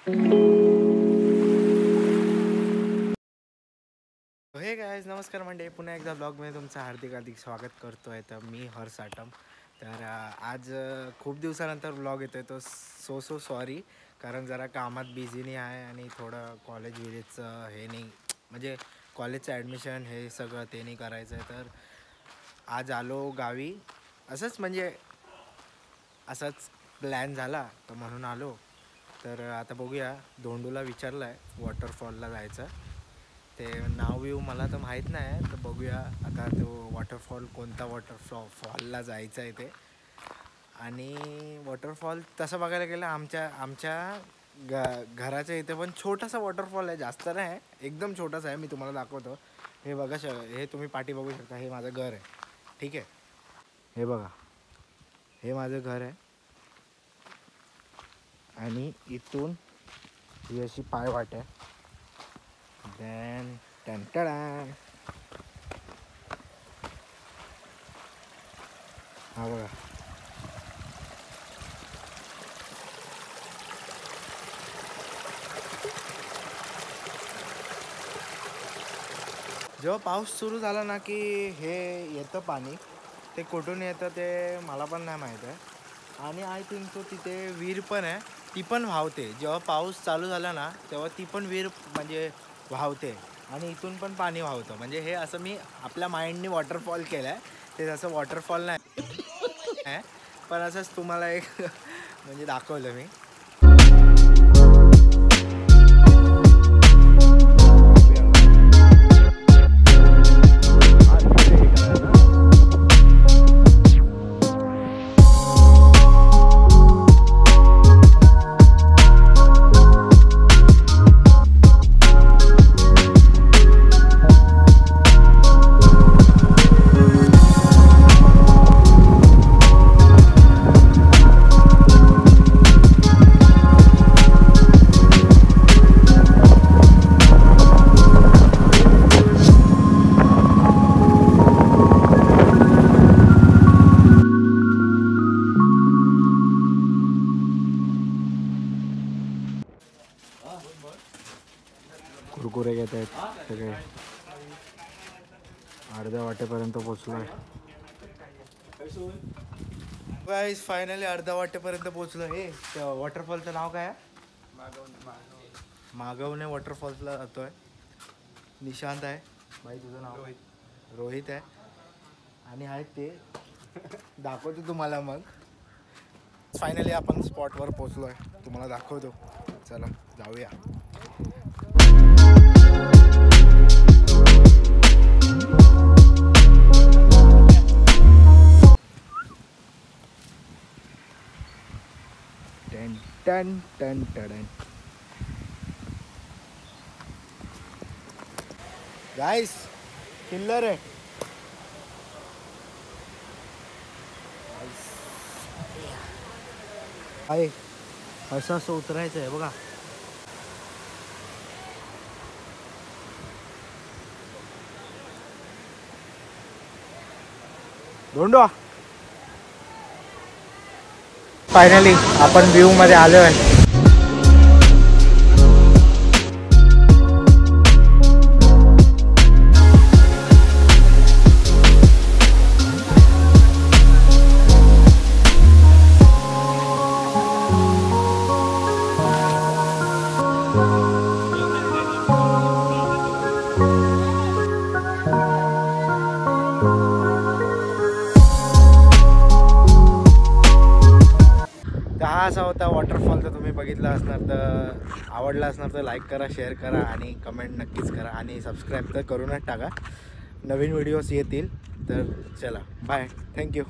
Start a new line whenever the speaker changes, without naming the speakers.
हे गाईज नमस्कार मंडळी, पुन्हा एकदा ब्लॉगमध्ये तुमचं हार्दिक स्वागत करतो आहे. तर मी हर्ष आटम. तर आज खूप दिवसानंतर ब्लॉग येतो आहे. तो सो सॉरी, कारण जरा कामात बिझी नाही आहे आणि थोडं कॉलेज विलेजचं हे नाही, म्हणजे कॉलेजचं ॲडमिशन हे सगळं ते नाही करायचं आहे. तर आज आलो गावी असंच प्लॅन झाला तर म्हणून आलो. तर आता बघूया, धोंडूला विचारलं आहे वॉटरफॉलला जायचं. ते नाव व्यू मला तर माहीत नाही, तर बघूया आता तो वॉटरफॉल कोणता फॉलला जायचं आहे ते. आणि वॉटरफॉल तसं बघायला गेलं आमच्या घराच्या इथे पण छोटासा वॉटरफॉल आहे, जास्त नाही आहे, एकदम छोटासा आहे. मी तुम्हाला दाखवतो. हे बघा, हे तुम्ही पाठी बघू शकता. हे माझं घर आहे, ठीक आहे. हे बघा, हे माझं घर आहे आणि इथून ही अशी पायवाट आहे. देन हा बघा, जेव्हा पाऊस सुरू झाला ना की हे येतं पाणी. ते कुठून येतं ते मला पण नाही माहीत आहे. आणि आय थिंक तो तिथे विहीर पण आहे, ती पण वाहते. जेव्हा पाऊस चालू झाला ना तेव्हा ती पण विहीर म्हणजे वाहते आणि इथून पण पाणी वाहतं. म्हणजे हे असं मी आपल्या माइंडनी वॉटरफॉल केलं आहे. ते जसं वॉटरफॉल नाही आहे, पण असंच तुम्हाला एक म्हणजे दाखवलं मी. कुरकुरे घेत आहेत सगळे. अर्ध्या वाटेपर्यंत पोचलोय गाईस. फायनली अर्ध्या वाटेपर्यंत पोचलो. हे वॉटरफॉलचं नाव काय आहे? मागवणे वॉटरफॉल्सला जातोय. निशांत आहे भाई, तुझं नाव? रोहित आहे. आणि आहेत ते दाखवतो तुम्हाला. मग फायनली आपण स्पॉटवर पोचलोय, तुम्हाला दाखवतो. चला जाऊया. टन टन टन गाइस, किल्लर आहे. आहे असं उतरायचं आहे बघा. धोंडो. फायनली आपण व्ह्यू मध्ये आलो आहे. हा असा होता वॉटरफॉल. तर तुम्ही बघितला असणार, तर आवडला असणार तर लाईक करा, शेअर करा आणि कमेंट नक्कीच करा. आणि सबस्क्राईब तर करूनच टाका, नवीन व्हिडिओज येतील. तर चला बाय, थँक्यू.